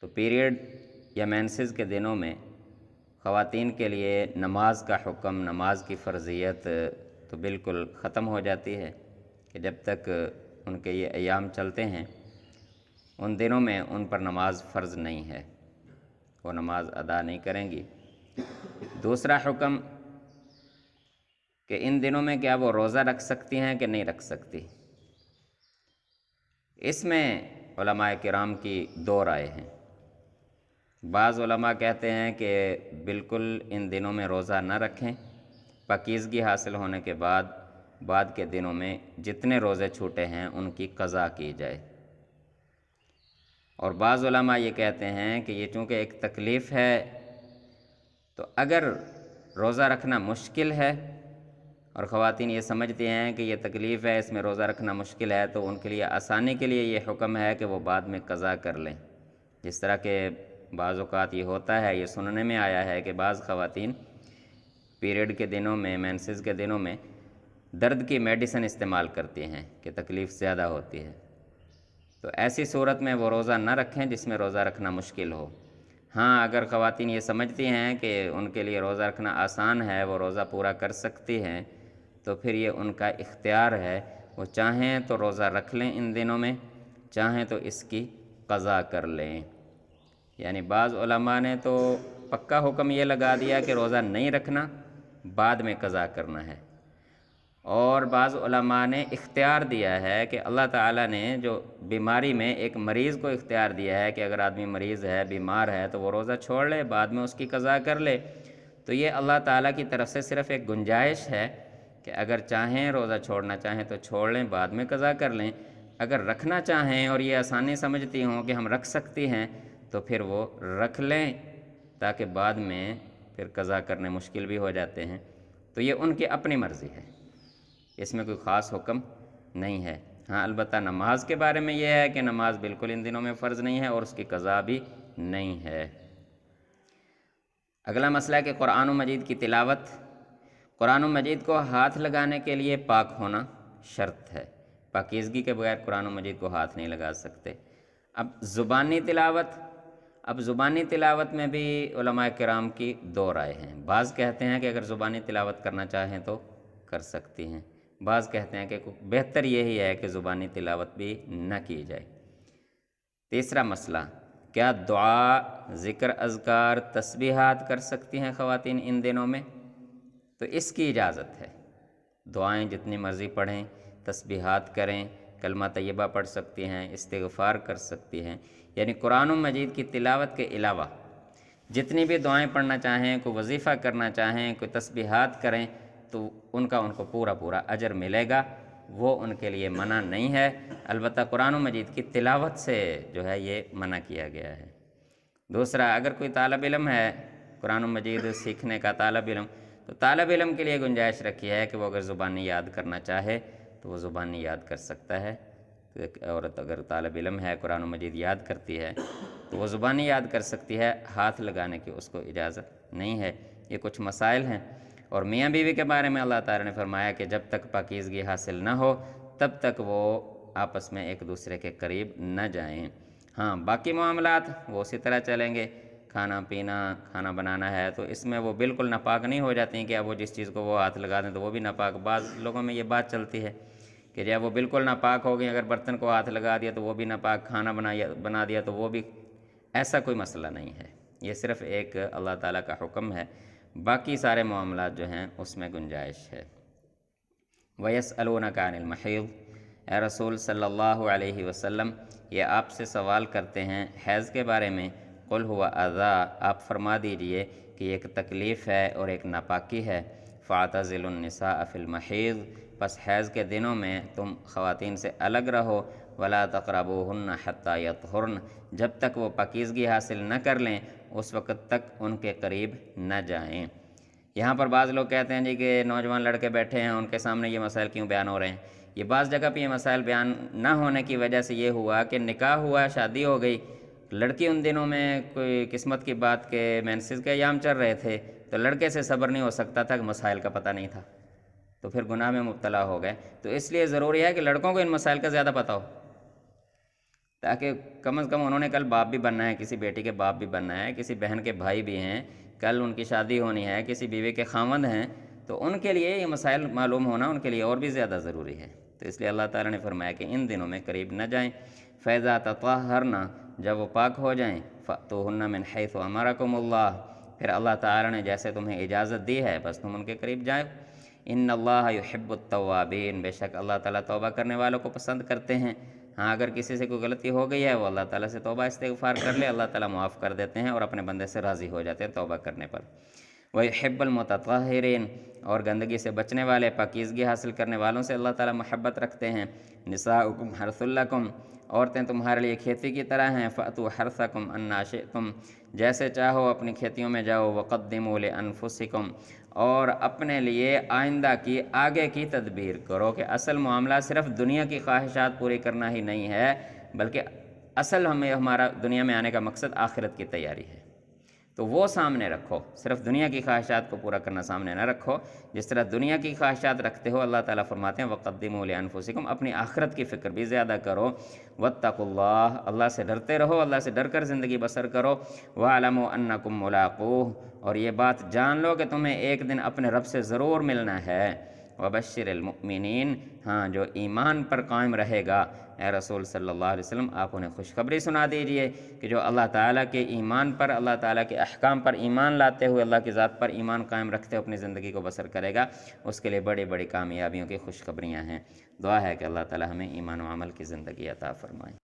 تو پیریڈ یا مینسز کے دنوں میں خواتین کے لیے نماز کا حکم، نماز کی فرضیت تو بالکل ختم ہو جاتی ہے کہ جب تک ان کے یہ ایام چلتے ہیں ان دنوں میں ان پر نماز فرض نہیں ہے، وہ نماز ادا نہیں کریں گی۔ دوسرا حکم کہ ان دنوں میں کیا وہ روزہ رکھ سکتی ہیں کہ نہیں رکھ سکتی، اس میں علماء کرام کی دو رائے ہیں۔ بعض علماء کہتے ہیں کہ بالکل ان دنوں میں روزہ نہ رکھیں، پاکیزگی حاصل ہونے کے بعد کے دنوں میں جتنے روزے چھوٹے ہیں ان کی قضا کی جائے۔ اور بعض علماء یہ کہتے ہیں کہ یہ چونکہ ایک تکلیف ہے تو اگر روزہ رکھنا مشکل ہے اور خواتین یہ سمجھتی ہیں کہ یہ تکلیف ہے، اس میں روزہ رکھنا مشکل ہے، تو ان کے لیے آسانی کے لیے یہ حکم ہے کہ وہ بعد میں قضا کر لیں۔ جس طرح کہ بعض اوقات یہ ہوتا ہے، یہ سننے میں آیا ہے کہ بعض خواتین پیریڈ کے دنوں میں، مینسز کے دنوں میں درد کی میڈیسن استعمال کرتی ہیں کہ تکلیف زیادہ ہوتی ہے، تو ایسی صورت میں وہ روزہ نہ رکھیں جس میں روزہ رکھنا مشکل ہو۔ ہاں، اگر خواتین یہ سمجھتی ہیں کہ ان کے لیے روزہ رکھنا آسان ہے، وہ روزہ پورا کر سکتی ہیں، تو پھر یہ ان کا اختیار ہے، وہ چاہیں تو روزہ رکھ لیں ان دنوں میں، چاہیں تو اس کی قضا کر لیں۔ یعنی بعض علماء نے تو پکا حکم یہ لگا دیا کہ روزہ نہیں رکھنا، بعد میں قضا کرنا ہے، اور بعض علماء نے اختیار دیا ہے کہ اللہ تعالیٰ نے جو بیماری میں ایک مریض کو اختیار دیا ہے کہ اگر آدمی مریض ہے، بیمار ہے، تو وہ روزہ چھوڑ لے، بعد میں اس کی قضا کر لے۔ تو یہ اللہ تعالیٰ کی طرف سے صرف ایک گنجائش ہے کہ اگر چاہیں روزہ چھوڑنا چاہیں تو چھوڑ لیں، بعد میں قضا کر لیں، اگر رکھنا چاہیں اور یہ آسانی سمجھتی ہوں کہ ہم رکھ سکتی ہیں تو پھر وہ رکھ لیں، تاکہ بعد میں پھر قضا کرنے مشکل بھی ہو جاتے ہیں۔ تو یہ ان کی اپنی مرضی ہے، اس میں کوئی خاص حکم نہیں ہے۔ ہاں، البتہ نماز کے بارے میں یہ ہے کہ نماز بالکل ان دنوں میں فرض نہیں ہے اور اس کی قضا بھی نہیں ہے۔ اگلا مسئلہ ہے کہ قرآن مجید کی تلاوت۔ قرآن مجید کو ہاتھ لگانے کے لیے پاک ہونا شرط ہے، پاکیزگی کے بغیر قرآن مجید کو ہاتھ نہیں لگا سکتے۔ اب زبانی تلاوت میں بھی علماء کرام کی دو رائے ہیں۔ بعض کہتے ہیں کہ اگر زبانی تلاوت کرنا چاہیں تو کر سکتی ہیں، بعض کہتے ہیں کہ بہتر یہی ہے کہ زبانی تلاوت بھی نہ کی جائے۔ تیسرا مسئلہ، کیا دعا، ذکر، اذکار، تسبیحات کر سکتی ہیں خواتین ان دنوں میں؟ تو اس کی اجازت ہے، دعائیں جتنی مرضی پڑھیں، تسبیحات کریں، کلمہ طیبہ پڑھ سکتی ہیں، استغفار کر سکتی ہیں، یعنی قرآن مجید کی تلاوت کے علاوہ جتنی بھی دعائیں پڑھنا چاہیں، کوئی وظیفہ کرنا چاہیں، کوئی تسبیحات کریں، تو ان کو پورا اجر ملے گا، وہ ان کے لیے منع نہیں ہے۔ البتہ قرآن مجید کی تلاوت سے جو ہے یہ منع کیا گیا ہے۔ دوسرا، اگر کوئی طالب علم ہے، قرآن مجید سیکھنے کا طالب علم، تو طالب علم کے لیے گنجائش رکھی ہے کہ وہ اگر زبانی یاد کرنا چاہے تو وہ زبانی یاد کر سکتا ہے۔ عورت اگر طالب علم ہے، قرآن مجید یاد کرتی ہے تو وہ زبانی یاد کر سکتی ہے، ہاتھ لگانے کی اس کو اجازت نہیں ہے۔ یہ کچھ مسائل ہیں۔ اور میاں بیوی کے بارے میں اللہ تعالیٰ نے فرمایا کہ جب تک پاکیزگی حاصل نہ ہو تب تک وہ آپس میں ایک دوسرے کے قریب نہ جائیں۔ ہاں، باقی معاملات وہ اسی طرح چلیں گے، کھانا پینا، کھانا بنانا ہے تو اس میں وہ بالکل ناپاک نہیں ہو جاتی ہیں کہ اب وہ جس چیز کو وہ ہاتھ لگا دیں تو وہ بھی ناپاک۔ بعض لوگوں میں یہ بات چلتی ہے کہ جب وہ بالکل ناپاک ہو گئی، اگر برتن کو ہاتھ لگا دیا تو وہ بھی ناپاک، کھانا بنا دیا تو وہ بھی۔ ایسا کوئی مسئلہ نہیں ہے، یہ صرف ایک اللہ تعالیٰ کا حکم ہے، باقی سارے معاملات جو ہیں اس میں گنجائش ہے۔ وَيَسْأَلُونَكَ عَنِ الْمَحِيضِ، اے رسول صلی اللہ علیہ وسلم، یہ آپ سے سوال کرتے ہیں حیض کے بارے میں۔ قُلْ هُوَ أَذًى، آپ فرما دیجئے کہ ایک تکلیف ہے اور ایک ناپاکی ہے۔ فَاعْتَزِلُوا النِّسَاءَ فِي الْمَحِيضِ، پس حیض کے دنوں میں تم خواتین سے الگ رہو۔ وَلَا تَقْرَبُوهُنَّ حَتَّى يَطْهُرْنَ، جب تک وہ پاکیزگی حاصل نہ کر لیں اس وقت تک ان کے قریب نہ جائیں۔ یہاں پر بعض لوگ کہتے ہیں جی کہ نوجوان لڑکے بیٹھے ہیں، ان کے سامنے یہ مسائل کیوں بیان ہو رہے ہیں؟ یہ بعض جگہ پہ یہ مسائل بیان نہ ہونے کی وجہ سے یہ ہوا کہ نکاح ہوا، شادی ہو گئی، لڑکی ان دنوں میں کوئی قسمت کی بات کے مینسز کے ایام چل رہے تھے تو لڑکے سے صبر نہیں ہو سکتا تھا، کہ مسائل کا پتہ نہیں تھا، تو پھر گناہ میں مبتلا ہو گئے۔ تو اس لیے ضروری ہے کہ لڑکوں کو ان مسائل کا زیادہ پتہ ہو تاکہ کم از کم انہوں نے کل باپ بھی بننا ہے، کسی بیٹی کے باپ بھی بننا ہے، کسی بہن کے بھائی بھی ہیں، کل ان کی شادی ہونی ہے، کسی بیوی کے خاوند ہیں، تو ان کے لیے یہ مسائل معلوم ہونا ان کے لیے اور بھی زیادہ ضروری ہے۔ تو اس لیے اللہ تعالیٰ نے فرمایا کہ ان دنوں میں قریب نہ جائیں۔ فَإِذَا تَطَهَّرْنَ، جب وہ پاک ہو جائیں، فَأْتُوهُنَّ مِنْ حَيْثُ أَمَرَكُمُ اللَّهُ، پھر اللہ تعالیٰ نے جیسے تمہیں اجازت دی ہے بس تم ان کے قریب جائے۔ ان اللہ یحب التوابین، بے شک اللہ تعالیٰ توبہ کرنے والوں کو پسند کرتے ہیں۔ ہاں اگر کسی سے کوئی غلطی ہو گئی ہے وہ اللہ تعالیٰ سے توبہ استغفار کر لے، اللہ تعالیٰ معاف کر دیتے ہیں اور اپنے بندے سے راضی ہو جاتے ہیں توبہ کرنے پر۔ وَيُحِبُّ الْمُتَطَہِّرِينَ، اور گندگی سے بچنے والے، پاکیزگی حاصل کرنے والوں سے اللہ تعالیٰ محبت رکھتے ہیں۔ نِسَاؤُکُمْ حَرْثٌ لَکُمْ، عورتیں تمہارے لیے کھیتی کی طرح ہیں۔ فَأْتُوا حَرْثَکُمْ أَنَّا شِئْتُمْ، جیسے چاہو اپنی کھیتیوں میں جاؤ۔ وَقَدِّمُوا لِأَنفُسِکُمْ، اور اپنے لیے آئندہ کی آگے کی تدبیر کرو، کہ اصل معاملہ صرف دنیا کی خواہشات پوری کرنا ہی نہیں ہے، بلکہ اصل ہمارا دنیا میں آنے کا مقصد آخرت کی تیاری ہے۔ تو وہ سامنے رکھو، صرف دنیا کی خواہشات کو پورا کرنا سامنے نہ رکھو۔ جس طرح دنیا کی خواہشات رکھتے ہو، اللہ تعالیٰ فرماتے ہیں وَقَدِّمُوا لِأَنفُسِکُمْ، اپنی آخرت کی فکر بھی زیادہ کرو۔ وَاتَّقُوا اللَّهَ، اللہ سے ڈرتے رہو، اللہ سے ڈر کر زندگی بسر کرو۔ وَاعْلَمُوا أَنَّكُمْ مُلَاقُوهُ، اور یہ بات جان لو کہ تمہیں ایک دن اپنے رب سے ضرور ملنا ہے۔ وَبَشِّرِ الْمُؤْمِنِينَ، ہاں جو ایمان پر قائم رہے گا، اے رسول صلی اللہ علیہ وسلم آپ انہیں خوشخبری سنا دیجئے کہ جو اللہ تعالیٰ کے ایمان پر، اللہ تعالیٰ کے احکام پر ایمان لاتے ہوئے، اللہ کی ذات پر ایمان قائم رکھتے ہوئے اپنی زندگی کو بسر کرے گا، اس کے لیے بڑی بڑی کامیابیوں کی خوشخبریاں ہیں۔ دعا ہے کہ اللہ تعالیٰ ہمیں ایمان و عمل کی زندگی عطا فرمائے۔